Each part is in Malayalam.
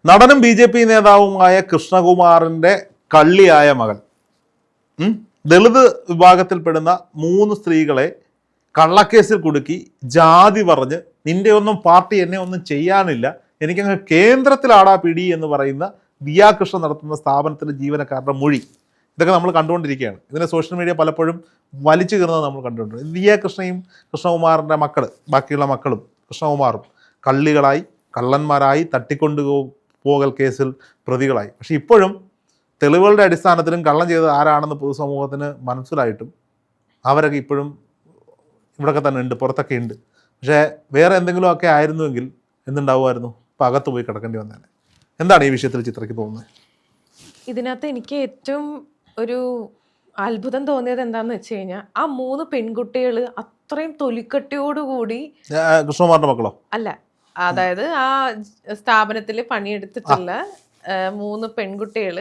നടനും BJP നേതാവുമായ കൃഷ്ണകുമാറിന്റെ കള്ളിയായ മകൻ ദളിത് വിഭാഗത്തിൽപ്പെടുന്ന 3 സ്ത്രീകളെ കള്ളക്കേസിൽ കുടുക്കി ജാതി പറഞ്ഞ് നിന്റെ ഒന്നും പാർട്ടി എന്നെ ഒന്നും ചെയ്യാനില്ല, എനിക്കങ്ങ് കേന്ദ്രത്തിലാടാ പിടി എന്ന് പറയുന്ന ദിയാ കൃഷ്ണ നടത്തുന്ന സ്ഥാപനത്തിലെ ജീവനക്കാരുടെ മൊഴി. ഇതൊക്കെ നമ്മൾ കണ്ടുകൊണ്ടിരിക്കുകയാണ്. ഇതിനെ സോഷ്യൽ മീഡിയ പലപ്പോഴും വലിച്ചു കീറുന്നത് നമ്മൾ കണ്ടുകൊണ്ടിരുന്നത്. ദിയാ കൃഷ്ണയും കൃഷ്ണകുമാറിൻ്റെ ബാക്കിയുള്ള മക്കളും കൃഷ്ണകുമാറും കള്ളികളായി, കള്ളന്മാരായി, തട്ടിക്കൊണ്ടുപോകൽ കേസിൽ പ്രതികളായി. പക്ഷെ ഇപ്പോഴും തെളിവുകളുടെ അടിസ്ഥാനത്തിലും കള്ളം ചെയ്തത് ആരാണെന്ന് പൊതുസമൂഹത്തിന് മനസ്സിലായിട്ടും അവരൊക്കെ ഇപ്പോഴും ഇവിടെയൊക്കെ തന്നെ ഉണ്ട്, പുറത്തൊക്കെ ഉണ്ട്. പക്ഷേ വേറെ എന്തെങ്കിലുമൊക്കെ ആയിരുന്നുവെങ്കിൽ എന്തുണ്ടാവുമായിരുന്നു? ഇപ്പം അകത്ത് പോയി കിടക്കേണ്ടി വന്നേനെ. എന്താണ് ഈ വിഷയത്തിൽ ചിത്രയ്ക്ക് തോന്നുന്നത്? ഇതിനകത്ത് എനിക്ക് ഏറ്റവും ഒരു അത്ഭുതം തോന്നിയത് എന്താന്ന് വെച്ച് കഴിഞ്ഞാൽ, ആ 3 പെൺകുട്ടികൾ അത്രയും തൊലിക്കട്ടിയോടുകൂടി, കൃഷ്ണകുമാറിന്റെ മക്കളോ? അല്ല, അതായത് ആ സ്ഥാപനത്തിൽ പണിയെടുത്തിട്ടുള്ള 3 പെൺകുട്ടികൾ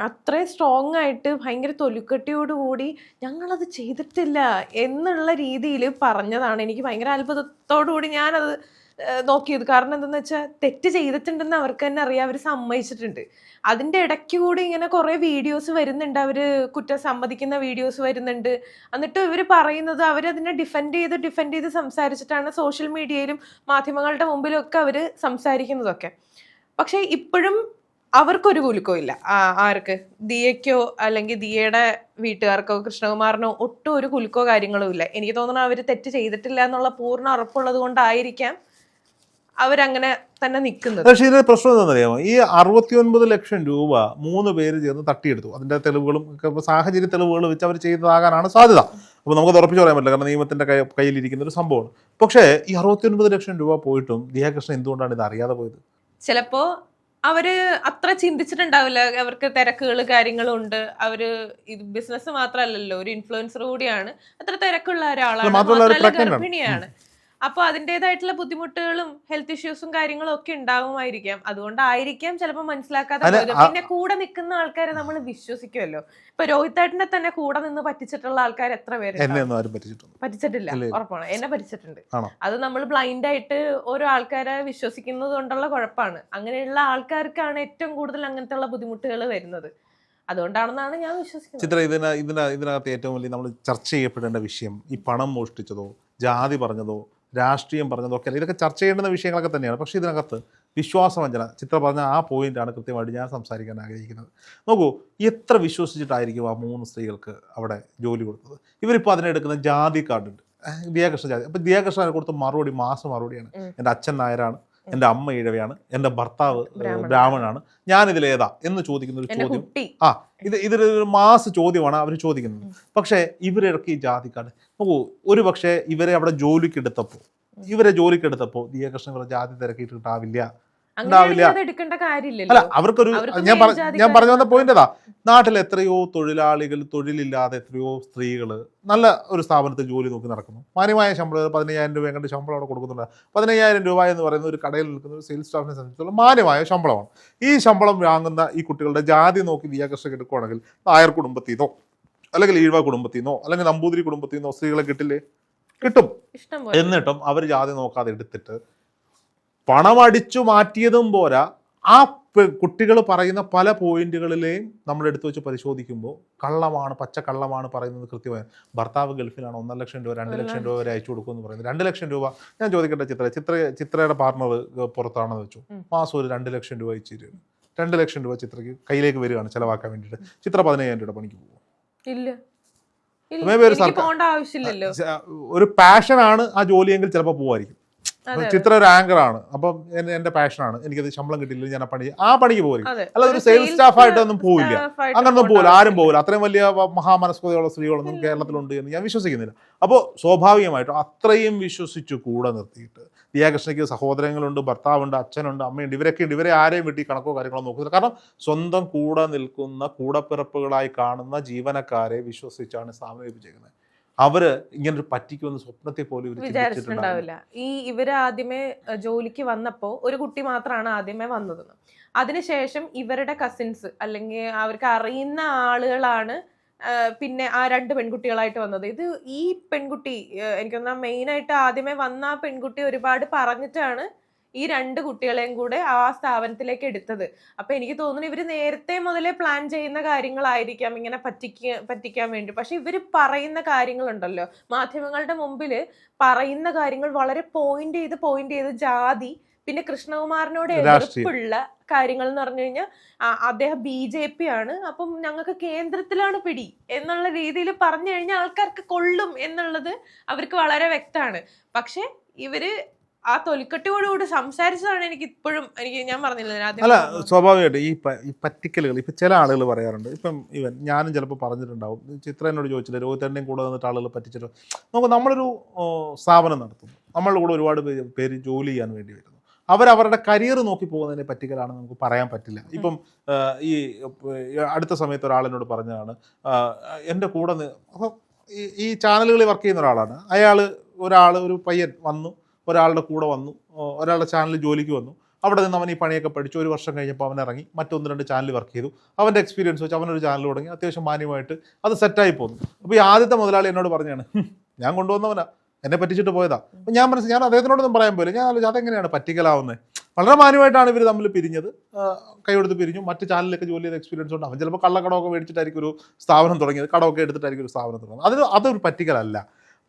അത്രയും സ്ട്രോങ് ആയിട്ട് ഭയങ്കര തൊലിക്കട്ടിയോടുകൂടി ഞങ്ങളത് ചെയ്തിട്ടില്ല എന്നുള്ള രീതിയിൽ പറഞ്ഞതാണ് എനിക്ക് ഭയങ്കര അത്ഭുതത്തോടുകൂടി ഞാനത് നോക്കിയത്. കാരണം എന്തെന്ന് വെച്ചാൽ, തെറ്റ് ചെയ്തിട്ടുണ്ടെന്ന് അവർക്ക് തന്നെ അറിയാം, അവർ സമ്മതിച്ചിട്ടുണ്ട്. അതിൻ്റെ ഇടയ്ക്ക് കൂടി ഇങ്ങനെ കുറേ വീഡിയോസ് വരുന്നുണ്ട്, അവർ കുറ്റം സമ്മതിക്കുന്ന വീഡിയോസ് വരുന്നുണ്ട്. എന്നിട്ട് ഇവർ പറയുന്നത്, അവരതിനെ ഡിഫെൻഡ് ചെയ്ത് സംസാരിച്ചിട്ടാണ് സോഷ്യൽ മീഡിയയിലും മാധ്യമങ്ങളുടെ മുമ്പിലൊക്കെ അവർ സംസാരിക്കുന്നതൊക്കെ. പക്ഷേ ഇപ്പോഴും അവർക്കൊരു കുലുക്കോ ഇല്ല. ആർക്ക്? ദിയയ്ക്കോ അല്ലെങ്കിൽ ദിയയുടെ വീട്ടുകാർക്കോ കൃഷ്ണകുമാറിനോ ഒട്ടും ഒരു കുലുക്കോ കാര്യങ്ങളോ ഇല്ല. എനിക്ക് തോന്നുന്നു അവർ തെറ്റ് ചെയ്തിട്ടില്ല എന്നുള്ള പൂർണ്ണ ഉറപ്പുള്ളത് കൊണ്ടായിരിക്കാം അവരങ്ങനെ തന്നെ നിൽക്കുന്നത്. പക്ഷേ ഇതിന്റെ പ്രശ്നം എന്താണെന്നറിയാമോ? ഈ 69 ലക്ഷം രൂപ 3 പേര് ചേർന്ന് തട്ടിയെടുത്തു. അതിന്റെ തെളിവുകളും സാഹചര്യ തെളിവുകൾ വെച്ച് അവർ ചെയ്തതാകാനാണ് സാധ്യത. അപ്പോൾ നമുക്ക് ഉറപ്പിച്ച് പറയാൻ പറ്റില്ല, കാരണം നിയമത്തിന്റെ കയ്യിലിരിക്കുന്ന ഒരു സംഭവമാണ്. പക്ഷേ ഈ 69 ലക്ഷം രൂപ പോയിട്ടും ദിയാ കൃഷ്ണൻ എന്തുകൊണ്ടാണ് ഇത് അറിയാതെ പോയത്? ചിലപ്പോ അവര് അത്ര ചിന്തിച്ചിട്ടുണ്ടാവില്ല. അവർക്ക് തിരക്കുകൾ കാര്യങ്ങളും ഉണ്ട്. അവര് ഇത് ബിസിനസ് മാത്രമല്ലല്ലോ, ഒരു ഇൻഫ്ലുവൻസർ കൂടിയാണ്. അത്ര തിരക്കുള്ള ഒരാളാണ്, ഗർഭിണിയാണ്. അപ്പൊ അതിൻ്റെതായിട്ടുള്ള ബുദ്ധിമുട്ടുകളും ഹെൽത്ത് ഇഷ്യൂസും കാര്യങ്ങളും ഒക്കെ ഉണ്ടാവുമായിരിക്കാം. അതുകൊണ്ടായിരിക്കാം ചിലപ്പോൾ മനസ്സിലാക്കാതെ പോയത്. പിന്നെ കൂടെ നിൽക്കുന്ന ആൾക്കാരെ നമ്മൾ വിശ്വസിക്കുമല്ലോ. ഇപ്പൊ രോഹിത്തേട്ടനെ തന്നെ കൂടെ നിന്ന് പറ്റിച്ചിട്ടുള്ള ആൾക്കാർ എത്ര പേര്? പറ്റിച്ചിട്ടില്ല, ഉറപ്പാണ്. എന്നെ പറ്റിച്ചിട്ടുണ്ട്. അത് നമ്മൾ ബ്ലൈൻഡ് ആയിട്ട് ഓരോ ആൾക്കാരെ വിശ്വസിക്കുന്നത് കൊണ്ടുള്ള കുഴപ്പമാണ്. അങ്ങനെയുള്ള ആൾക്കാർക്കാണ് ഏറ്റവും കൂടുതൽ അങ്ങനത്തെ ഉള്ള ബുദ്ധിമുട്ടുകൾ വരുന്നത്. അതുകൊണ്ടാണെന്നാണ് ഞാൻ വിശ്വസിക്കുന്നത്. ചിത്ര, ഇതിനകത്ത് ഏറ്റവും വലിയ നമ്മൾ ചർച്ച ചെയ്യപ്പെടേണ്ട വിഷയം ഈ പണം മോഷ്ടിച്ചതോ, ജാതി പറഞ്ഞതോ, രാഷ്ട്രീയം പറഞ്ഞതൊക്കെ അല്ല. ഇതൊക്കെ ചർച്ച ചെയ്യേണ്ടുന്ന വിഷയങ്ങളൊക്കെ തന്നെയാണ്. പക്ഷേ ഇതിനകത്ത് വിശ്വാസവഞ്ചന, ചിത്ര പറഞ്ഞ ആ പോയിന്റാണ് കൃത്യമായിട്ട് ഞാൻ സംസാരിക്കാൻ ആഗ്രഹിക്കുന്നത്. നോക്കൂ, എത്ര വിശ്വസിച്ചിട്ടായിരിക്കും ആ 3 സ്ത്രീകൾക്ക് അവിടെ ജോലി കൊടുത്തത്? ഇവരിപ്പോൾ അതിനെടുക്കുന്ന ജാതി കാർഡുണ്ട്, ദിയാകൃഷ്ണ ജാതി. അപ്പോൾ ദിയാകൃഷ്ണൻ കൊടുത്ത മറുപടി മറുപടിയാണ്, എൻ്റെ അച്ഛൻ നായരാണ്, എൻ്റെ അമ്മ ഈഴവയാണ്, എൻ്റെ ഭർത്താവ് ബ്രാഹ്മണാണ്, ഞാനിതിലേതാ എന്ന് ചോദിക്കുന്ന ഒരു ചോദ്യം. ഇതൊരു മാസ് ചോദ്യമാണ് അവർ ചോദിക്കുന്നത്. പക്ഷേ ഇവരിറക്കി ഈ ജാതി കാർഡ് നോക്കൂ. ഒരു പക്ഷേ ഇവരെ അവിടെ ജോലിക്കെടുത്തപ്പോൾ ദിയാ കൃഷ്ണൻ ഇവരെ ജാതി തിരക്കിയിട്ടുണ്ടാവില്ല. അല്ല, അവർക്കൊരു ഞാൻ പറഞ്ഞു വന്ന പോയിന്റ് അതാ. നാട്ടിൽ എത്രയോ തൊഴിലാളികൾ, തൊഴിലില്ലാതെ എത്രയോ സ്ത്രീകൾ നല്ല ഒരു സ്ഥാപനത്തിൽ ജോലി നോക്കി നടക്കുന്നു. മാന്യമായ ശമ്പളം, 15,000 രൂപ എങ്ങോട്ട് ശമ്പളം അവിടെ കൊടുക്കുന്നുണ്ട്. 15,000 രൂപ എന്ന് പറയുന്ന ഒരു കടയിൽ നിൽക്കുന്ന ഒരു സെയിൽസ് സ്റ്റാഫിനെ സംബന്ധിച്ചിടത്തോളം മാന്യമായ ശമ്പളമാണ്. ഈ ശമ്പളം വാങ്ങുന്ന ഈ കുട്ടികളുടെ ജാതി നോക്കി ദിയാ കൃഷ്ണൻ എടുക്കുകയാണെങ്കിൽ നായർ കുടുംബത്തിൽ നിന്നോ അല്ലെങ്കിൽ ഈഴവ കുടുംബത്തിൽ നിന്നോ അല്ലെങ്കിൽ നമ്പൂതിരി കുടുംബത്തിൽ നിന്നോ സ്ത്രീകളെ കിട്ടില്ലേ? കിട്ടും. എന്നിട്ടും അവർ ജാതി നോക്കാതെ എടുത്തിട്ട് പണം അടിച്ചു മാറ്റിയതും പോരാ, ആ കുട്ടികൾ പറയുന്ന പല പോയിന്റുകളിലെയും നമ്മൾ എടുത്തു വെച്ച് പരിശോധിക്കുമ്പോൾ കള്ളമാണ്, പച്ചക്കള്ളമാണ് പറയുന്നത്. കൃത്യമായി ഭർത്താവ് ഗൾഫിലാണ്, 1.5 ലക്ഷം രൂപ 2 ലക്ഷം രൂപ വരെ അയച്ചു കൊടുക്കുമെന്ന് പറയുന്നത്. 2 ലക്ഷം രൂപ, ഞാൻ ചോദിക്കട്ടെ ചിത്രയുടെ പാർട്ണർ പുറത്താണെന്ന് വെച്ചു, മാസം ഒരു 2 ലക്ഷം രൂപ അയച്ചു തരുന്നു. 2 ലക്ഷം രൂപ ചിത്രയ്ക്ക് കയ്യിലേക്ക് വരികയാണ് ചിലവാക്കാൻ വേണ്ടിയിട്ട്. ചിത്ര 15,000 രൂപ പണിക്ക് പോകും? ഒരു പാഷനാണ് ആ ജോലിയെങ്കിൽ ചിലപ്പോൾ പോവായിരിക്കും. ചിത്ര ഒരു ആങ്കറാണ്, അപ്പം എൻ്റെ പാഷനാണ്, എനിക്കത് ശമ്പളം കിട്ടിയില്ല, ഞാൻ ആ പണിക്ക് പോയിരിക്കും. അല്ലാതെ ഒരു സെയിൽസ് സ്റ്റാഫായിട്ടൊന്നും പോവില്ല, അങ്ങനൊന്നും പോകില്ല, ആരും പോകില്ല. അത്രയും വലിയ മഹാമനസ്കതയുള്ള സ്ത്രീകളൊന്നും കേരളത്തിലുണ്ട് എന്ന് ഞാൻ വിശ്വസിക്കുന്നില്ല. അപ്പോൾ സ്വാഭാവികമായിട്ടും അത്രയും വിശ്വസിച്ചു കൂടെ നിർത്തിയിട്ട് ദിയാ കൃഷ്ണയ്ക്ക് സഹോദരങ്ങളുണ്ട്, ഭർത്താവുണ്ട്, അച്ഛനുണ്ട്, അമ്മയുണ്ട്, ഇവരൊക്കെ ഉണ്ട്. ഇവരെ ആരെയും വീട്ടിൽ കണക്കോ കാര്യങ്ങളോ നോക്കുന്നില്ല. കാരണം സ്വന്തം കൂടെ നിൽക്കുന്ന കൂടപ്പിറപ്പുകളായി കാണുന്ന ജീവനക്കാരെ വിശ്വസിച്ചാണ് സ്ഥാപനം ഏൽപ്പിച്ചേക്കുന്നത്. അവര് ഇങ്ങനൊരു പറ്റിക്കുമെന്ന് സ്വപ്നത്തിൽ പോലും വിചാരിച്ചിട്ടുണ്ടാവില്ല. ഇവര് ആദ്യമേ ജോലിക്ക് വന്നപ്പോൾ ഒരു കുട്ടി മാത്രമാണ് ആദ്യമേ വന്നതെന്ന്. അതിനുശേഷം ഇവരുടെ കസിൻസ് അല്ലെങ്കിൽ അവർക്ക് അറിയുന്ന ആളുകളാണ് പിന്നെ ആ 2 പെൺകുട്ടികളായിട്ട് വന്നത്. ഈ പെൺകുട്ടി എനിക്ക് തോന്നുന്നു മെയിനായിട്ട് ആദ്യമേ വന്ന ആ പെൺകുട്ടി ഒരുപാട് പറഞ്ഞിട്ടാണ് ഈ 2 കുട്ടികളെയും കൂടെ ആ സ്ഥാപനത്തിലേക്ക് എടുത്തത്. അപ്പൊ എനിക്ക് തോന്നുന്നു ഇവര് നേരത്തെ മുതലേ പ്ലാൻ ചെയ്യുന്ന കാര്യങ്ങളായിരിക്കാം ഇങ്ങനെ പറ്റിക്കാൻ വേണ്ടി. പക്ഷെ ഇവര് പറയുന്ന കാര്യങ്ങളുണ്ടല്ലോ, മാധ്യമങ്ങളുടെ മുമ്പില് പറയുന്ന കാര്യങ്ങൾ വളരെ പോയിന്റ് ചെയ്ത് ജാതി, പിന്നെ കൃഷ്ണകുമാറിനോട് എതിർപ്പുള്ള കാര്യങ്ങൾ എന്ന് പറഞ്ഞു കഴിഞ്ഞാൽ അദ്ദേഹം BJP ആണ്, അപ്പം ഞങ്ങൾക്ക് കേന്ദ്രത്തിലാണ് പിടി എന്നുള്ള രീതിയിൽ പറഞ്ഞു കഴിഞ്ഞാൽ ആൾക്കാർക്ക് കൊള്ളും എന്നുള്ളത് അവർക്ക് വളരെ വ്യക്തമാണ്. പക്ഷെ ഇവര് ആ തൊലിക്കട്ടിയോടുകൂടി സംസാരിച്ചതാണ് എനിക്ക് ഞാൻ പറഞ്ഞില്ല അല്ല, സ്വാഭാവികമായിട്ട് ഈ പറ്റിക്കലുകൾ ഇപ്പം ചില ആളുകൾ പറയാറുണ്ട്. ഇപ്പം ഞാനും ചിലപ്പോൾ പറഞ്ഞിട്ടുണ്ടാവും, ചിത്ര എന്നോട് ചോദിച്ചില്ല, രോഹിതേട്ടൻ്റെയും കൂടെ വന്നിട്ട് ആളുകൾ പറ്റിച്ചിട്ട് നമുക്ക് നമ്മളൊരു സ്ഥാപനം നടത്തുന്നു, നമ്മളുടെ കൂടെ ഒരുപാട് പേര് ജോലി ചെയ്യാൻ വേണ്ടി വരുന്നു, അവരവരുടെ കരിയർ നോക്കി പോകുന്നതിനെ പറ്റിക്കലാണെന്ന് നമുക്ക് പറയാൻ പറ്റില്ല. ഇപ്പം ഈ അടുത്ത സമയത്ത് ഒരാളിനോട് പറഞ്ഞതാണ്, എൻ്റെ കൂടെ അപ്പം ഈ ചാനലുകളിൽ വർക്ക് ചെയ്യുന്ന ഒരാളാണ്, ഒരു പയ്യൻ വന്നു, ഒരാളുടെ കൂടെ വന്നു, ഒരാളുടെ ചാനലിൽ ജോലിക്ക് വന്നു, അവിടെ നിന്ന് അവൻ ഈ പണിയൊക്കെ പഠിച്ചു, 1 വർഷം കഴിഞ്ഞപ്പോൾ അവൻ ഇറങ്ങി മറ്റൊന്ന് 2 ചാനൽ വർക്ക് ചെയ്തു, അവൻ്റെ എക്സ്പീരിയൻസ് വെച്ച് അവനൊരു ചാനൽ തുടങ്ങി, അത്യാവശ്യം മാന്യമായിട്ട് അത് സെറ്റായി പോന്നു. അപ്പോൾ ഈ ആദ്യത്തെ മുതലാളി എന്നോട് പറഞ്ഞാണ്, ഞാൻ കൊണ്ടുവന്നവനാ, എന്നെ പറ്റിച്ചിട്ട് പോയതാ. അപ്പം ഞാൻ അദ്ദേഹത്തിനോടൊന്നും പറയാൻ പോയില്ല. ഞാൻ ആലോചിച്ചു അതെങ്ങനെയാണ് പറ്റിക്കലാവുന്നത്. വളരെ മാന്യമായിട്ടാണ് ഇവർ തമ്മിൽ പിരിഞ്ഞത്, കൈയെടുത്ത് പിരിഞ്ഞു. മറ്റ് ചാനലിലൊക്കെ ജോലി ചെയ്ത എക്സ്പീരിയൻസ് ഉണ്ട്. അവൻ ചിലപ്പോൾ കള്ളക്കടമൊക്കെ മേടിച്ചിട്ടായിരിക്കും ഒരു സ്ഥാപനം തുടങ്ങിയത്, കടമൊക്കെ എടുത്തിട്ടായിരിക്കും ഒരു സ്ഥാപനം തുടങ്ങുന്നത്. അതൊരു പറ്റിക്കലല്ല.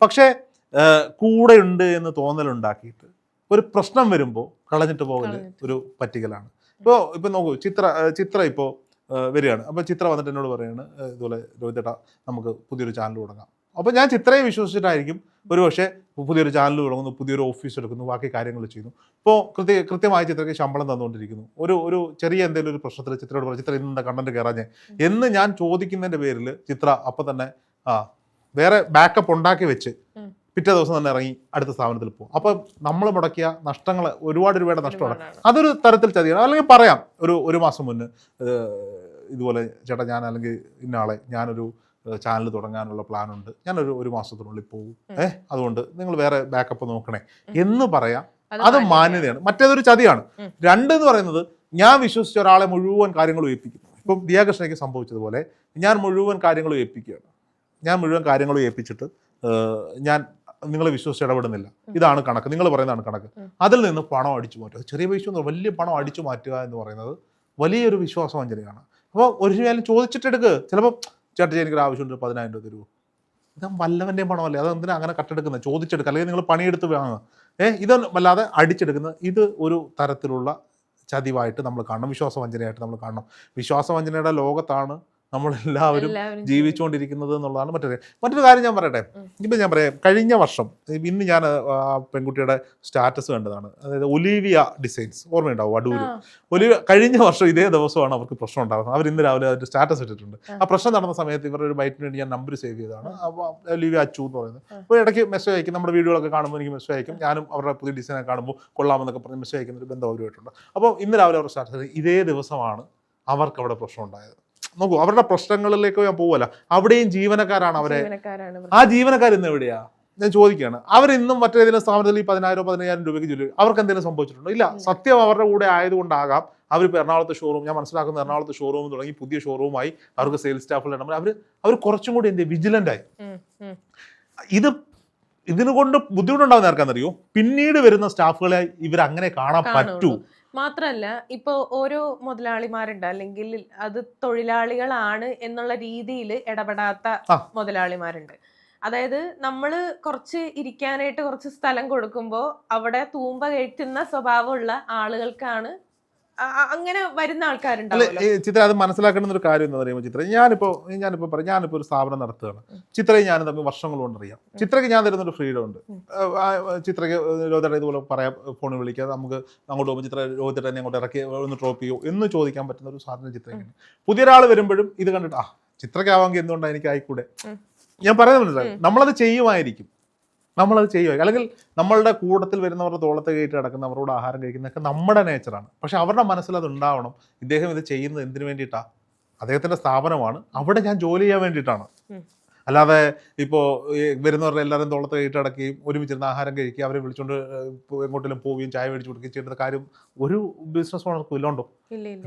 പക്ഷേ കൂടെ ഉണ്ട് എന്ന് തോന്നലുണ്ടാക്കിയിട്ട് ഒരു പ്രശ്നം വരുമ്പോൾ കളഞ്ഞിട്ട് പോകൽ ഒരു പറ്റിക്കലാണ്. ഇപ്പോൾ നോക്കൂ, ചിത്ര ഇപ്പോൾ വരികയാണ്. അപ്പോൾ ചിത്ര വന്നിട്ട് എന്നോട് പറയുകയാണ്, ഇതുപോലെ രോഹിതേട്ടാ നമുക്ക് പുതിയൊരു ചാനൽ തുടങ്ങാം. അപ്പോൾ ഞാൻ ചിത്രയെ വിശ്വസിച്ചിട്ടായിരിക്കും ഒരു പക്ഷേ പുതിയൊരു ചാനൽ തുടങ്ങുന്നു, പുതിയൊരു ഓഫീസ് എടുക്കുന്നു, ബാക്കി കാര്യങ്ങൾ ചെയ്യുന്നു. ഇപ്പോൾ കൃത്യമായി ചിത്രയ്ക്ക് ശമ്പളം തന്നുകൊണ്ടിരിക്കുന്നു. ഒരു ചെറിയ എന്തെങ്കിലും ഒരു പ്രശ്നത്തിൽ ചിത്രയോട് പറയും, ചിത്ര ഇന്ന് കണ്ടന്റ് കയറാഞ്ഞേ എന്ന് ഞാൻ ചോദിക്കുന്നതിൻ്റെ പേരിൽ ചിത്ര അപ്പം തന്നെ വേറെ ബാക്കപ്പ് ഉണ്ടാക്കി വെച്ച് പിറ്റേ ദിവസം തന്നെ ഇറങ്ങി അടുത്ത സ്ഥാപനത്തിൽ പോകും. അപ്പോൾ നമ്മൾ മുടക്കിയ നഷ്ടങ്ങൾ ഒരുപാട് രൂപയുടെ നഷ്ടമാണ്. അതൊരു തരത്തിൽ ചതിയാണ്. അല്ലെങ്കിൽ പറയാം, ഒരു മാസം മുന്നേ ഇതുപോലെ ചേട്ടാ ഞാൻ അല്ലെങ്കിൽ ഇന്നയാളെ ഞാനൊരു ചാനൽ തുടങ്ങാനുള്ള പ്ലാനുണ്ട്, ഞാനൊരു 1 മാസത്തിനുള്ളിൽ പോകും, അതുകൊണ്ട് നിങ്ങൾ വേറെ ബാക്കപ്പ് നോക്കണേ എന്ന് പറയാം. അത് മാന്യതയാണ്. മറ്റേതൊരു ചതിയാണ്. 2 എന്ന് പറയുന്നത് ഞാൻ വിശ്വസിച്ച ഒരാളെ മുഴുവൻ കാര്യങ്ങളും ഏൽപ്പിക്കുന്നു. ഇപ്പം ദിയാകൃഷ്ണയ്ക്ക് സംഭവിച്ചതുപോലെ ഞാൻ മുഴുവൻ കാര്യങ്ങളും ഏൽപ്പിക്കുകയാണ്. ഞാൻ മുഴുവൻ കാര്യങ്ങളും ഏൽപ്പിച്ചിട്ട് ഞാൻ നിങ്ങളെ വിശ്വസിച്ച് ഇടപെടുന്നില്ല, ഇതാണ് കണക്ക്, നിങ്ങൾ പറയുന്നതാണ് കണക്ക്. അതിൽ നിന്ന് പണം അടിച്ചു മാറ്റുക, ചെറിയ പൈസ ഒന്നും, വലിയ പണം അടിച്ചു മാറ്റുക എന്ന് പറയുന്നത് വലിയൊരു വിശ്വാസവഞ്ചനയാണ്. അപ്പോൾ ഒരു കാര്യം ചോദിച്ചിട്ടെടുക്ക്. ചിലപ്പോൾ ചേട്ടൻ എനിക്കൊരു ആവശ്യമുണ്ട്, 10,000 രൂപ തരുമോ? ഇത് വല്ലവൻ്റെയും പണമല്ലേ, അതെന്തിനാ അങ്ങനെ കട്ടെടുക്കുന്നത്? ചോദിച്ചെടുക്കുക, അല്ലെങ്കിൽ നിങ്ങൾ പണിയെടുത്ത് വാങ്ങുക. ഇതൊന്നും വല്ലാതെ അടിച്ചെടുക്കുന്നത് ഇത് ഒരു തരത്തിലുള്ള ചതിവായിട്ട് നമ്മൾ കാണണം, വിശ്വാസവഞ്ചനയായിട്ട് നമ്മൾ കാണണം. വിശ്വാസവഞ്ചനയുടെ ലോകത്താണ് നമ്മളെല്ലാവരും ജീവിച്ചുകൊണ്ടിരിക്കുന്നത് എന്നുള്ളതാണ് മറ്റൊരു കാര്യം. ഞാൻ പറയട്ടെ, ഇപ്പം ഞാൻ പറയാം, കഴിഞ്ഞ വർഷം ഇന്ന് ഞാൻ പെൺകുട്ടിയുടെ സ്റ്റാറ്റസ് കണ്ടതാണ്. അതായത് ഒലീവിയ ഡിസൈൻസ്, ഓർമ്മയുണ്ടാവും, അടൂര്. കഴിഞ്ഞ വർഷം ഇതേ ദിവസമാണ് അവർക്ക് പ്രശ്നം ഉണ്ടാകുന്നത്. അവർ ഇന്ന് രാവിലെ അതിൻ്റെ സ്റ്റാറ്റസ് ഇട്ടിട്ടുണ്ട്. ആ പ്രശ്നം നടന്ന സമയത്ത് ഇവരുടെ ഒരു ബൈറ്റിന് വേണ്ടി ഞാൻ നമ്പർ സേവ് ചെയ്തതാണ്, ഒലീവിയ അച്ചു എന്ന് പറയുന്നത്. അപ്പോൾ ഇടയ്ക്ക് മെസ്സേജ് അയക്കും, നമ്മുടെ വീഡിയോകളൊക്കെ കാണുമ്പോൾ എനിക്ക് മെസ്സേജ് അയക്കും, ഞാനും അവരുടെ പുതിയ ഡിസൈനൊക്കെ കാണുമ്പോൾ കൊള്ളാമെന്നൊക്കെ പറഞ്ഞ് മെസ്സേജ് അയക്കുന്ന ഒരു ബന്ധം അവരുമായിട്ടുണ്ട്. അപ്പോൾ ഇന്ന് രാവിലെ അവരുടെ സ്റ്റാറ്റസ് ഇതേ ദിവസമാണ് അവർക്ക് അവിടെ പ്രശ്നം ഉണ്ടായത്. നോക്കൂ, അവരുടെ പ്രശ്നങ്ങളിലേക്ക് ഞാൻ പോവല്ല, അവിടെയും ജീവനക്കാരാണ് അവരെ. ആ ജീവനക്കാർ ഇന്ന് എവിടെയാ ഞാൻ ചോദിക്കുകയാണ്. അവരിന്നും മറ്റേതെങ്കിലും സ്ഥാപനത്തിൽ ഈ 10,000-15,000 രൂപയ്ക്ക് ജോലി, അവർക്ക് എന്തെങ്കിലും സംഭവിച്ചിട്ടുണ്ടോ? ഇല്ല. സത്യം അവരുടെ കൂടെ ആയതുകൊണ്ടാകാം അവരിപ്പോൾ എറണാകുളത്ത് ഷോറൂം, ഞാൻ മനസ്സിലാക്കുന്ന എറണാകുളത്ത് ഷോറൂം തുടങ്ങി, പുതിയ ഷോറൂമായി, അവർക്ക് സെയിൽസ് സ്റ്റാഫുകൾ ഇടമ്പോൾ അവർ കുറച്ചും കൂടി വിജിലന്റ് ആയി. ഇതിനു കൊണ്ട് ബുദ്ധിമുട്ടുണ്ടാവുന്ന ആർക്കാന്നറിയോ? പിന്നീട് വരുന്ന സ്റ്റാഫുകളെ ഇവരങ്ങനെ കാണാൻ പറ്റൂ. മാത്രല്ല, ഇപ്പൊ ഓരോ മുതലാളിമാരുണ്ട്, അല്ലെങ്കിൽ അത് തൊഴിലാളികളാണ് എന്നുള്ള രീതിയിൽ ഇടപെടാത്ത മുതലാളിമാരുണ്ട്. അതായത് നമ്മള് കുറച്ച് ഇരിക്കാനായിട്ട് കുറച്ച് സ്ഥലം കൊടുക്കുമ്പോൾ അവിടെ തൂമ്പ കയറ്റുന്ന സ്വഭാവമുള്ള ആളുകൾക്കാണ് അങ്ങനെ വരുന്ന ആൾക്കാരുണ്ടാവും. ചിത്ര, അത് മനസ്സിലാക്കേണ്ട ഒരു കാര്യം എന്താ പറയുമ്പോൾ, ചിത്ര ഞാനിപ്പോൾ ഒരു സ്ഥാപനം നടത്തുകയാണ്. ചിത്രയും ഞാനും തമ്മിൽ വർഷങ്ങൾ കൊണ്ടറിയാം. ചിത്രയ്ക്ക് ഞാൻ തരുന്നൊരു ഫ്രീഡം ഉണ്ട്. ചിത്രയ്ക്ക് രോഹിതേട്ടൻ ഇതുപോലെ പറയാം, ഫോണിൽ വിളിക്കുക, നമുക്ക് അങ്ങോട്ട് പോകുമ്പോൾ ചിത്ര രോഹിതേട്ടൻ എന്നെ അങ്ങോട്ട് ഇറക്കി ഒന്ന് ഡ്രോപ്പ് ചെയ്യോ എന്ന് ചോദിക്കാൻ പറ്റുന്ന ഒരു സാധനം ചിത്രയ്ക്ക്. പുതിയൊരാൾ വരുമ്പോഴും ഇത് കണ്ടിട്ട് ചിത്രയ്ക്കാവാമെങ്കിൽ എന്തുകൊണ്ടാണ് എനിക്ക് ആയിക്കൂടെ? ഞാൻ പറയുന്നത് മനസ്സിലായി. നമ്മളത് ചെയ്യുമായിരിക്കും, അല്ലെങ്കിൽ നമ്മളുടെ കൂട്ടത്തിൽ വരുന്നവരുടെ തോളത്ത് കയറ്റി നടക്കുന്ന, അവരോട് ആഹാരം കഴിക്കുന്നതൊക്കെ നമ്മുടെ നേച്ചറാണ്. പക്ഷെ അവരുടെ മനസ്സിൽ അത് ഉണ്ടാവണം, ഇദ്ദേഹം ഇത് ചെയ്യുന്നത് എന്തിനു വേണ്ടിയിട്ടാണ്? അദ്ദേഹത്തിൻ്റെ സ്ഥാപനമാണ്, അവിടെ ഞാൻ ജോലി ചെയ്യാൻ വേണ്ടിയിട്ടാണ്. അല്ലാതെ ഇപ്പോൾ വരുന്നവരുടെ എല്ലാവരും തോളത്ത് കയറ്റി അടക്കുകയും ഒരുമിച്ചിരുന്ന് ആഹാരം കഴിക്കുകയും അവരെ വിളിച്ചുകൊണ്ട് എങ്ങോട്ടെങ്കിലും പോവുകയും ചായ മേടിച്ചു കൊടുക്കുകയും ചെയ്യുന്ന കാര്യം ഒരു ബിസിനസ് ഓണർക്കും ഇല്ലോണ്ടോ?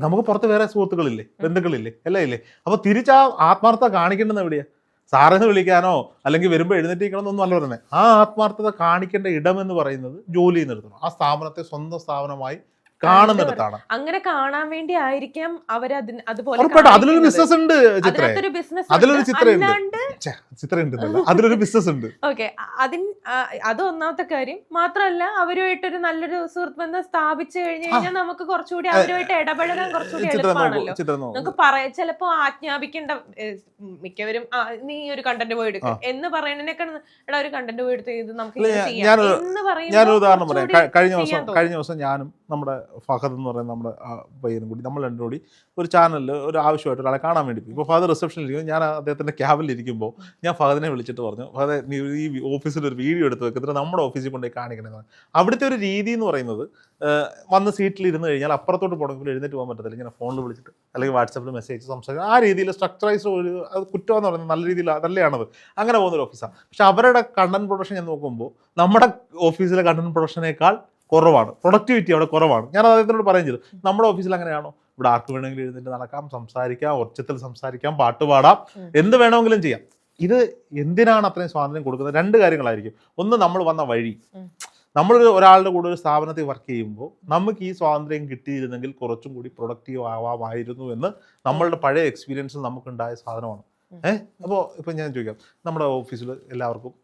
നമുക്ക് പുറത്ത് വേറെ സുഹൃത്തുക്കളില്ലേ, ബന്ധുക്കളില്ലേ, എല്ലാം ഇല്ലേ? അപ്പോൾ തിരിച്ച് ആ ആത്മാർത്ഥത കാണിക്കേണ്ടത് എവിടെയാണ്? സാറെന്ന് വിളിക്കാനോ അല്ലെങ്കിൽ വരുമ്പോൾ എഴുന്നേറ്റിരിക്കണമെന്നൊന്നും അല്ല പറയുന്നത്. ആ ആത്മാർത്ഥത കാണിക്കേണ്ട ഇടം എന്ന് പറയുന്നത് ജോലി നിർത്തണം. ആ സ്ഥാപനത്തെ സ്വന്തം സ്ഥാപനമായി കാണുന്നിടത്താണ്. അങ്ങനെ കാണാൻ വേണ്ടി ആയിരിക്കാം അവരതിന് അതുപോലെ ഉറപ്പായിട്ടും അതിലൊരു ബിസിനസ് ഉണ്ട് ചിത്ര, അതിലൊരു ചിത്രയുണ്ട്, അതിലൊരു ബിസിനസ് ഉണ്ട്. ഓക്കെ, അത് ഒന്നാമത്തെ കാര്യം. മാത്രമല്ല അവരുമായിട്ടൊരു നല്ലൊരു സുഹൃത്ത് ബന്ധം സ്ഥാപിച്ചു കഴിഞ്ഞു കഴിഞ്ഞാൽ നമുക്ക് കുറച്ചുകൂടി അവരുമായിട്ട് ഇടപെടാൻ കുറച്ചുകൂടി എളുപ്പമാണല്ലോ. നമുക്ക് ചിലപ്പോ ആജ്ഞാപിക്കേണ്ട മിക്കവരും നീ ഒരു കണ്ടന്റ് പോയി എടുക്കുക എന്ന് പറയുന്നതിനേക്കാൾ ഒരു കണ്ടന്റ് പോയി എടുത്ത് ഇത് നമുക്ക് ഞാനൊരു ഉദാഹരണം പറയാം. കഴിഞ്ഞ ദിവസം ഞാനും നമ്മുടെ ഫഹദ് എന്ന് പറയുന്ന നമ്മുടെ പയ്യനും കൂടി നമ്മൾ രണ്ടും കൂടി ഒരു ചാനലിൽ ഒരു ആവശ്യമായിട്ട് ഒരാളെ കാണാൻ വേണ്ടി പോയി. ഇപ്പോൾ ഫഹദ് റിസപ്ഷനിലിരിക്കും, ഞാൻ അദ്ദേഹത്തിൻ്റെ ക്യാബിലിരിക്കുമ്പോൾ ഞാൻ ഫഹദിനെ വിളിച്ചിട്ട് പറഞ്ഞു, ഫഹദെ നീ ഈ ഓഫീസിൽ ഒരു വീഡിയോ എടുത്ത് വെക്കുന്നത് നമ്മുടെ ഓഫീസിൽ കൊണ്ടുപോയി കാണിക്കണമെന്ന്. അവിടുത്തെ ഒരു രീതി എന്ന് പറയുന്നത് വന്ന് സീറ്റിൽ ഇരുന്ന് കഴിഞ്ഞാൽ അപ്പുറത്തോട്ട് പോകണമെങ്കിൽ എഴുന്നേറ്റ് പോകാൻ പറ്റത്തില്ല, ഇങ്ങനെ ഫോണിൽ വിളിച്ചിട്ട് അല്ലെങ്കിൽ വാട്സാപ്പിൽ മെസ്സേജ് സംസാരിക്കും. ആ രീതിയിൽ സ്ട്രക്ചറൈസ്ഡ് ഒരു അത് കുറ്റമെന്ന് പറയുന്നത് നല്ല രീതിയിൽ നല്ലതാണത്. അങ്ങനെ പോകുന്നൊരു ഓഫീസാണ്. പക്ഷെ അവരുടെ കണ്ടന്റ് പ്രൊഡക്ഷൻ ഞാൻ നോക്കുമ്പോൾ നമ്മുടെ ഓഫീസിലെ കണ്ടന്റ് പ്രൊഡക്ഷനേക്കാൾ കുറവാണ്, പ്രൊഡക്ടിവിറ്റി അവിടെ കുറവാണ്. ഞാൻ അദ്ദേഹത്തിനോട് പറയുകയും ചെയ്തു, നമ്മുടെ ഓഫീസിൽ അങ്ങനെയാണോ? ഇവിടെ ആർക്ക് വേണമെങ്കിലും എഴുന്നേറ്റ് നടക്കാം, സംസാരിക്കാം, ഒച്ചത്തിൽ സംസാരിക്കാം, പാട്ട് പാടാം, എന്ത് വേണമെങ്കിലും ചെയ്യാം. ഇത് എന്തിനാണ് അത്രയും സ്വാതന്ത്ര്യം കൊടുക്കുന്നത്? രണ്ട് കാര്യങ്ങളായിരിക്കും. ഒന്ന്, നമ്മൾ വന്ന വഴി. ഒരാളുടെ കൂടെ ഒരു സ്ഥാപനത്തിൽ വർക്ക് ചെയ്യുമ്പോൾ നമുക്ക് ഈ സ്വാതന്ത്ര്യം കിട്ടിയിരുന്നെങ്കിൽ കുറച്ചും കൂടി പ്രൊഡക്റ്റീവ് ആവാമായിരുന്നു എന്ന് നമ്മളുടെ പഴയ എക്സ്പീരിയൻസിൽ നമുക്കുണ്ടായ സാധനമാണ്. അപ്പോൾ ഇപ്പം ഞാൻ ചോദിക്കാം, നമ്മുടെ ഓഫീസിൽ എല്ലാവർക്കും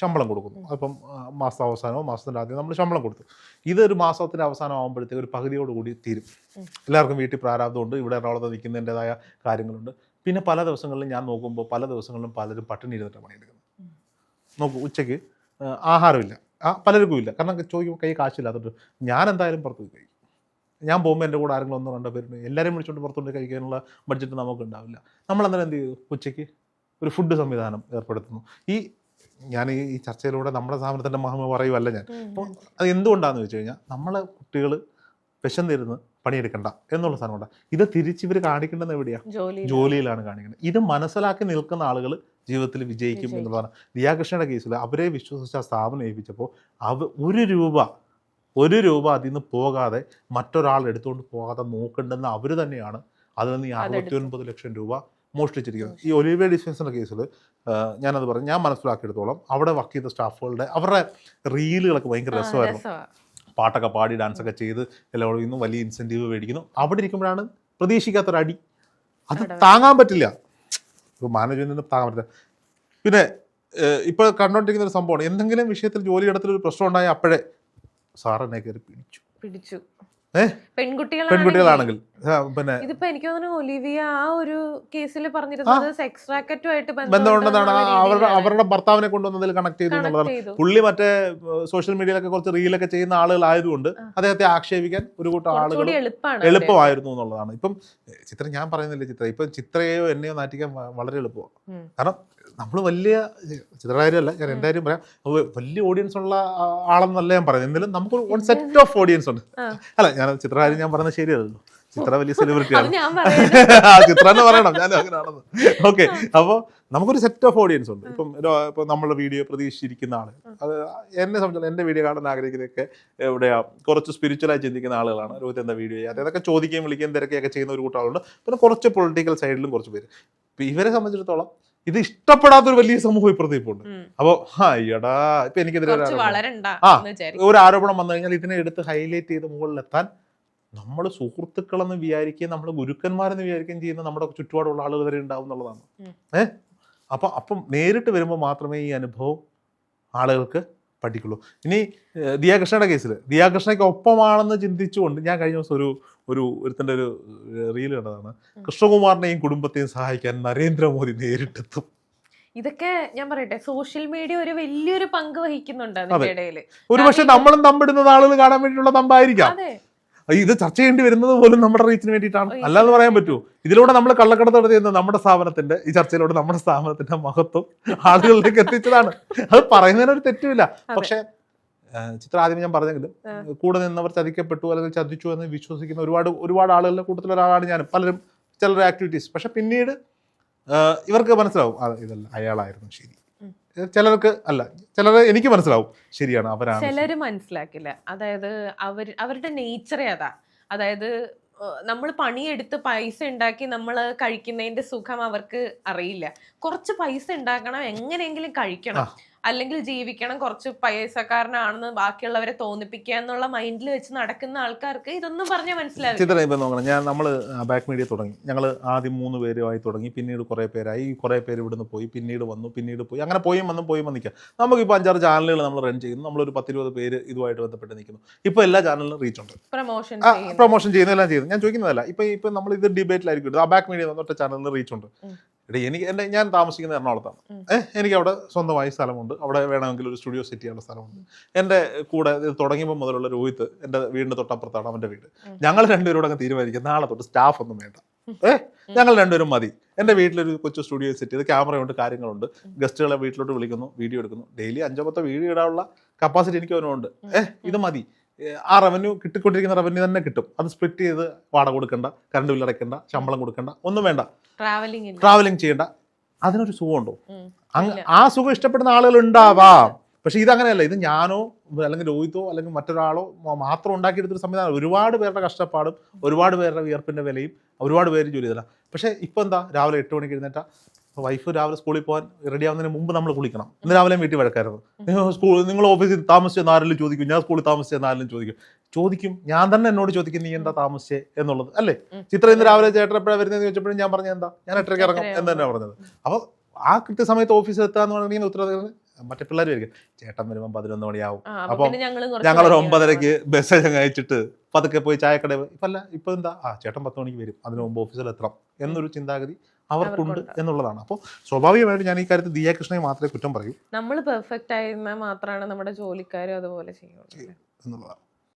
ശമ്പളം കൊടുക്കുന്നു. അപ്പം മാസാവസാനമോ മാസത്തിൻ്റെ ആദ്യം നമ്മൾ ശമ്പളം കൊടുത്തു. ഇതൊരു മാസത്തിൻ്റെ അവസാനം ആകുമ്പോഴത്തേക്ക് ഒരു പകുതിയോടുകൂടി തീരും. എല്ലാവർക്കും വീട്ടിൽ പ്രാരാബ്ദമുണ്ട്, ഇവിടെ എറണാകുളത്ത് നിൽക്കുന്നതിൻ്റെതായ കാര്യങ്ങളുണ്ട്. പിന്നെ പല ദിവസങ്ങളിലും ഞാൻ നോക്കുമ്പോൾ പല ദിവസങ്ങളിലും പലരും പട്ടിണി ഇരുന്നിട്ട് പണിയെടുക്കുന്നത്. നോക്കൂ, ഉച്ചയ്ക്ക് ആഹാരമില്ല, പലർക്കും ഇല്ല. കാരണം ചോദിക്കുമ്പോൾ കൈ കാശില്ലാത്തതുകൊണ്ട് ഞാൻ എന്തായാലും പുറത്ത് പോയി കഴിക്കും. ഞാൻ പോകുമ്പോൾ എൻ്റെ കൂടെ ആരെങ്കിലും ഒന്നോ രണ്ടോ പേരുണ്ട്, എല്ലാവരും വിളിച്ചുകൊണ്ട് പുറത്തുകൊണ്ട് കഴിക്കാനുള്ള ബഡ്ജറ്റ് നമുക്ക് ഉണ്ടാവില്ല. നമ്മളന്നേരം എന്ത് ചെയ്തു? ഉച്ചയ്ക്ക് ഒരു ഫുഡ് സംവിധാനം ഏർപ്പെടുത്തുന്നു. ഞാൻ ഈ ചർച്ചയിലൂടെ നമ്മുടെ സ്ഥാപനത്തിൻ്റെ മഹിമ പറയുമല്ല ഞാൻ. അപ്പോൾ അത് എന്തുകൊണ്ടാണെന്ന് വെച്ച് കഴിഞ്ഞാൽ നമ്മളെ കുട്ടികൾ വിശന്നിരുന്ന് പണിയെടുക്കണ്ട എന്നുള്ള സാധനമുണ്ട്. ഇത് തിരിച്ചിവർ കാണിക്കേണ്ടത് എവിടെയാണ്? ജോലിയിലാണ് കാണിക്കേണ്ടത്. ഇത് മനസ്സിലാക്കി നിൽക്കുന്ന ആളുകൾ ജീവിതത്തിൽ വിജയിക്കും എന്നുള്ളതാണ്. ദിയാകൃഷ്ണയുടെ കേസിൽ അവരെ വിശ്വസിച്ച ആ സ്ഥാപനം ഏൽപ്പിച്ചപ്പോൾ ഒരു രൂപ അതിൽ നിന്ന് പോകാതെ മറ്റൊരാൾ എടുത്തുകൊണ്ട് പോകാതെ നോക്കേണ്ടെന്ന് അവർ തന്നെയാണ് അതിൽ നിന്ന് 69 ലക്ഷം രൂപ മോഷ്ടിച്ചിരിക്കുന്നത്. ഈ ഒലിവിയ ഡിസ്പെൻസറിൻ്റെ കേസിൽ ഞാനത് പറഞ്ഞു, ഞാൻ മനസ്സിലാക്കിയെടുത്തോളം അവിടെ വർക്ക് ചെയ്ത സ്റ്റാഫുകളുടെ അവരുടെ റീലുകളൊക്കെ ഭയങ്കര രസമായിരുന്നു. പാട്ടൊക്കെ പാടി ഡാൻസൊക്കെ ചെയ്ത് എല്ലാവരും ഇന്നും വലിയ ഇൻസെൻറ്റീവ് മേടിക്കുന്നു. അവിടെ ഇരിക്കുമ്പോഴാണ് പ്രതീക്ഷിക്കാത്തൊരടി. അത് താങ്ങാൻ പറ്റില്ല, ഇപ്പോൾ മാനേജ്മെൻറ്റിന് താങ്ങാൻ പറ്റില്ല. പിന്നെ ഇപ്പോൾ കണ്ടുകൊണ്ടിരിക്കുന്ന ഒരു സംഭവമാണ്, എന്തെങ്കിലും വിഷയത്തിൽ ജോലിയിടത്തിലൊരു പ്രശ്നം ഉണ്ടായാൽ അപ്പോഴേ സാറിനെ കയറി പിടിച്ചു. പെൺകുട്ടികളാണെങ്കിൽ പിന്നെ ഇതിപ്പോ എനിക്ക് തോന്നുന്നു ഒലിവിയ ആ ഒരു കേസിൽ പറഞ്ഞിരുന്നത് സെക്സ് റാക്കറ്റുമായിട്ട് ബന്ധമുണ്ടെന്നാണ്. അവരുടെ ഭർത്താവിനെ കൊണ്ടുവന്നതിൽ കണക്ട് ചെയ്തു എന്നുള്ളതാണ്. പുള്ളി മറ്റേ സോഷ്യൽ മീഡിയയിലൊക്കെ കുറച്ച് റീലൊക്കെ ചെയ്യുന്ന ആളുകളായതുകൊണ്ട് അദ്ദേഹത്തെ ആക്ഷേപിക്കാൻ ഒരു കൂട്ടം ആളുകൾ എളുപ്പമായിരുന്നു എന്നുള്ളതാണ്. ഇപ്പം ചിത്ര, ഞാൻ പറയുന്നില്ല ചിത്ര, ഇപ്പം ചിത്രയെയോ എന്നെയോ നാറ്റിക്കാൻ വളരെ എളുപ്പമാണ്. കാരണം നമ്മൾ വലിയ ചിത്രകാര്യമല്ല, ഞാൻ എൻ്റെ കാര്യം പറയാം, വലിയ ഓഡിയൻസ് ഉള്ള ആളെന്നല്ല ഞാൻ പറയുന്നത്. എന്നാലും നമുക്ക് വൺ സെറ്റ് ഓഫ് ഓഡിയൻസ് ഉണ്ട്. അല്ല, ഞാൻ ചിത്രകാര്യം ഞാൻ പറയുന്നത് ശരിയല്ലല്ലോ, ചിത്ര വലിയ സെലിബ്രിറ്റിയാണ്. ചിത്ര എന്ന് പറയണം, ഞാൻ അങ്ങനെയാണെന്ന്. ഓക്കെ, അപ്പോൾ നമുക്കൊരു സെറ്റ് ഓഫ് ഓഡിയൻസ് ഉണ്ട്. ഇപ്പം നമ്മളുടെ വീഡിയോ പ്രതീക്ഷിച്ചിരിക്കുന്ന ആൾ, അത് എന്നെ സംബന്ധിച്ചിടത്തോളം എൻ്റെ വീഡിയോ കാണാൻ ആഗ്രഹിക്കുന്നതൊക്കെ എവിടെയാണ് കുറച്ച് സ്പിരിച്വലായി ചിന്തിക്കുന്ന ആളുകളാണ്. രോഹിത് എന്താ വീഡിയോ ചെയ്യാതെ അതൊക്കെ ചോദിക്കുകയും വിളിക്കുകയും തിരക്കുകയൊക്കെ ചെയ്യുന്ന ഒരു കൂട്ടം ആളുണ്ട്. പിന്നെ കുറച്ച് പൊളിറ്റിക്കൽ സൈഡിലും കുറച്ച് പേര്. ഇപ്പം ഇവരെ സംബന്ധിച്ചിടത്തോളം ഇത് ഇഷ്ടപ്പെടാത്തൊരു വലിയ സമൂഹം ഇപ്പുറത്തേക്കുണ്ട്. അപ്പോൾ എടാ ഇപ്പൊ എനിക്കെതിരെ ഒരു ആരോപണം വന്നു കഴിഞ്ഞാൽ ഇതിനെ എടുത്ത് ഹൈലൈറ്റ് ചെയ്ത് മുകളിലെത്താൻ നമ്മൾ സുഹൃത്തുക്കളെന്ന് വിചാരിക്കുകയും നമ്മൾ ഗുരുക്കന്മാരെന്ന് വിചാരിക്കുകയും ചെയ്യുന്ന നമ്മുടെ ചുറ്റുപാടുള്ള ആളുകൾ വരെ ഉണ്ടാവും എന്നുള്ളതാണ്. അപ്പം നേരിട്ട് വരുമ്പോൾ മാത്രമേ ഈ അനുഭവം ആളുകൾക്ക് പഠിക്കുള്ളൂ. ഇനി ദിയാകൃഷ്ണയുടെ കേസിൽ ദിയാകൃഷ്ണയ്ക്ക് ഒപ്പമാണെന്ന് ചിന്തിച്ചുകൊണ്ട് ഞാൻ കഴിഞ്ഞ ദിവസം ഒരുത്തൻ്റെ ഒരു റീൽ കണ്ടതാണ്. കൃഷ്ണകുമാറിനെയും കുടുംബത്തെയും സഹായിക്കാൻ നരേന്ദ്രമോദി നേരിട്ടെത്തും. ഇതൊക്കെ ഞാൻ പറയട്ടെ, സോഷ്യൽ മീഡിയ ഒരു വലിയൊരു പങ്ക് വഹിക്കുന്നുണ്ട്. ഒരു പക്ഷെ നമ്മളും തമ്പിടുന്നത് ആളുകൾ കാണാൻ വേണ്ടിയിട്ടുള്ള തമ്പായിരിക്കാം. ഇത് ചർച്ച ചെയ്യേണ്ടി വരുന്നത് പോലും നമ്മുടെ റീച്ചിന് വേണ്ടിയിട്ടാണ്, അല്ലാതെ പറയാൻ പറ്റുമോ? ഇതിലൂടെ നമ്മൾ കള്ളക്കടത്ത് നടത്തിയത് നമ്മുടെ സ്ഥാപനത്തിന്റെ, ഈ ചർച്ചയിലൂടെ നമ്മുടെ സ്ഥാപനത്തിന്റെ മഹത്വം ആളുകളിലേക്ക് എത്തിച്ചതാണ്. അത് പറയുന്നതിനൊരു തെറ്റുമില്ല. പക്ഷെ ചിത്ര ആദ്യം ഞാൻ പറഞ്ഞെങ്കിലും കൂടെ നിന്നവർ ചതിക്കപ്പെട്ടു അല്ലെങ്കിൽ ചതിച്ചു എന്ന് വിശ്വസിക്കുന്ന ഒരുപാട് ആളുകളുടെ കൂട്ടത്തിൽ ഒരാളാണ് ഞാൻ. പലരും ചിലരുടെ ആക്ടിവിറ്റീസ്, പക്ഷെ പിന്നീട് ഇവർക്ക് മനസ്സിലാവും ഇതല്ല അയാളായിരുന്നു ശരി, ചിലർക്ക് അല്ല, ചിലർ എനിക്ക് മനസ്സിലാവും ശരിയാണ് അവരാണ്, ചിലര് മനസ്സിലാക്കില്ല. അതായത് അവരുടെ നേച്ചറേ അതാ. അതായത് നമ്മൾ പണിയെടുത്ത് പൈസ ഉണ്ടാക്കി നമ്മൾ കഴിക്കുന്നതിന്റെ സുഖം അവർക്ക് അറിയില്ല. കുറച്ച് പൈസ ഉണ്ടാക്കണം, എങ്ങനെയെങ്കിലും കഴിക്കണം, അല്ലെങ്കിൽ ജീവിക്കണം, കുറച്ച് പൈസക്കാരനാണെന്ന് ബാക്കിയുള്ളവരെ തോന്നിപ്പിക്കുക എന്നുള്ള മൈൻഡിൽ വെച്ച് നടക്കുന്ന ആൾക്കാർക്ക് ഇതൊന്നും പറഞ്ഞാൽ മനസ്സിലാവില്ല. ചിത്രം ഇപ്പം നോക്കണം, നമ്മൾ ബാക്ക് മീഡിയ തുടങ്ങി, ഞങ്ങൾ ആദ്യം 3 പേരുമായി തുടങ്ങി, പിന്നീട് കുറേ പേരായി, കുറേ പേര് ഇവിടുന്ന് പോയി, പിന്നീട് വന്നു, പിന്നീട് പോയി, അങ്ങനെ പോയും വന്നും നിൽക്കുക. നമുക്കിപ്പോൾ 5-6 ചാനലുകൾ നമ്മൾ റൺ ചെയ്യുന്നു, നമ്മളൊരു 10-20 പേര് ഇതുമായിട്ട് ബന്ധപ്പെട്ട് നിൽക്കുന്നു. ഇപ്പോൾ എല്ലാ ചാനലിലും റീച്ച് ഉണ്ട്, പ്രൊമോഷൻ ചെയ്യുന്നു, എല്ലാം ചെയ്യുന്നു. ഞാൻ ചോദിക്കുന്നതല്ല, ഇപ്പം നമ്മൾ ഇത് ഡിബേറ്റിലായിരിക്കും, ആ ബാക്ക് മീഡിയ വന്നിട്ട് ചാനലിന് റീച്ച് ഉണ്ട്. ഞാൻ താമസിക്കുന്നത് എറണാകുളത്താണ്. എനിക്ക് അവിടെ സ്വന്തമായി സ്ഥലമുണ്ട്, അവിടെ വേണമെങ്കിൽ ഒരു സ്റ്റുഡിയോ സെറ്റ് ചെയ്യാനുള്ള സ്ഥലമുണ്ട്. എൻ്റെ കൂടെ ഇത് തുടങ്ങിയപ്പോൾ മുതലുള്ള രോഹിത്ത് എൻ്റെ വീടിൻ്റെ തൊട്ടപ്പുറത്താണ് അവൻ്റെ വീട്. ഞങ്ങൾ രണ്ടുപേരോട് അങ്ങ് തീരുമാനിക്കുക, നാളെ തൊട്ട് സ്റ്റാഫ് ഒന്നും വേണ്ട, ഞങ്ങൾ രണ്ടുപേരും മതി. എൻ്റെ വീട്ടിലൊരു കൊച്ചു സ്റ്റുഡിയോ സെറ്റ് ചെയ്ത് ക്യാമറയുണ്ട്, കാര്യങ്ങളുണ്ട്, ഗസ്റ്റുകളെ വീട്ടിലോട്ട് വിളിക്കുന്നു, വീഡിയോ എടുക്കുന്നു. ഡെയിലി 5-10 വീഡിയോ ഇടാനുള്ള കപ്പാസിറ്റി എനിക്ക് അവനുണ്ട്. ഇത് മതി. ആ റവന്യൂ കിട്ടിക്കൊണ്ടിരിക്കുന്ന റവന്യൂ തന്നെ കിട്ടും. അത് സ്പ്ലിറ്റ് ചെയ്ത് വാടക കൊടുക്കണ്ട, കറണ്ട് ബില്ല് അടയ്ക്കണ്ട, ശമ്പളം കൊടുക്കണ്ട, ഒന്നും വേണ്ട, ട്രാവലിംഗ് ചെയ്യണ്ട. അതിനൊരു സുഖമുണ്ടോ? ആ സുഖം ഇഷ്ടപ്പെടുന്ന ആളുകൾ ഉണ്ടാവാം. പക്ഷെ ഇതങ്ങനെയല്ല. ഇത് ഞാനോ അല്ലെങ്കിൽ രോഹിതോ അല്ലെങ്കിൽ മറ്റൊരാളോ മാത്രം ഉണ്ടാക്കിയെടുത്തൊരു സംവിധാനം. ഒരുപാട് പേരുടെ കഷ്ടപ്പാടും ഒരുപാട് പേരുടെ വിയർപ്പിൻ്റെ വിലയും ഒരുപാട് പേര് ജോലി ചെയ്തില്ല. പക്ഷേ ഇപ്പം എന്താ, രാവിലെ 8 മണിക്ക് എഴുന്നേറ്റാ വൈഫ് രാവിലെ സ്കൂളിൽ പോകാൻ റെഡി ആവുന്നതിന് മുമ്പ് നമ്മൾ കുളിക്കണം. ഇന്ന് രാവിലെ വീട്ടിൽ വഴക്കായിരുന്നു. നിങ്ങൾ ഓഫീസിൽ താമസിച്ചെന്ന് ആരെങ്കിലും ചോദിക്കും, ഞാൻ സ്കൂളിൽ താമസിച്ചെന്ന് ആരെങ്കിലും ചോദിക്കും. ഞാൻ തന്നെ എന്നോട് ചോദിക്കും, നീ എന്താ താമസിച്ചേ എന്നുള്ളത് അല്ലേ. ചിത്രം ഇന്ന് രാവിലെ ചേട്ടൻ എപ്പോഴാണ് വരുന്നതെന്ന് ചോദിച്ചപ്പോഴും ഞാൻ പറഞ്ഞത് എന്താ, ഞാൻ 8:30 ഇറങ്ങും എന്ന് തന്നെയാണ് പറഞ്ഞത്. അപ്പോൾ ആ കൃത്യസമയത്ത് ഓഫീസിൽ എത്താന്ന് പറഞ്ഞിട്ടുണ്ടെങ്കിൽ ഉത്തരവാദിത്തം മറ്റേ പിള്ളേർ വരിക. ചേട്ടൻ വരുമ്പോൾ 11 മണിയാവും. അപ്പോൾ ഞങ്ങളൊരു 9:30 മെസ്സേജ് അങ്ങ് അയച്ചിട്ട് പതുക്കെ പോയി ചായക്കട. ഇപ്പം എന്താ, ചേട്ടൻ 10 മണിക്ക് വരും, അതിന് മുമ്പ് ഓഫീസിൽ എത്തണം എന്നൊരു ചിന്താഗതി അവർക്കുണ്ട് എന്നുള്ളതാണ്. അപ്പോൾ സ്വാഭാവികമായിട്ട് ഞാൻ ഈ കാര്യത്തിൽ ദിയ കൃഷ്ണയെ മാത്രമേ കുറ്റം പറയൂ. നമ്മൾ പെർഫെക്റ്റ് ആയിരുന്നാൽ മാത്രമാണ് നമ്മുടെ ജോലിക്കാരും അതുപോലെ ചെയ്യുള്ളൂ എന്നുള്ളതാണ്.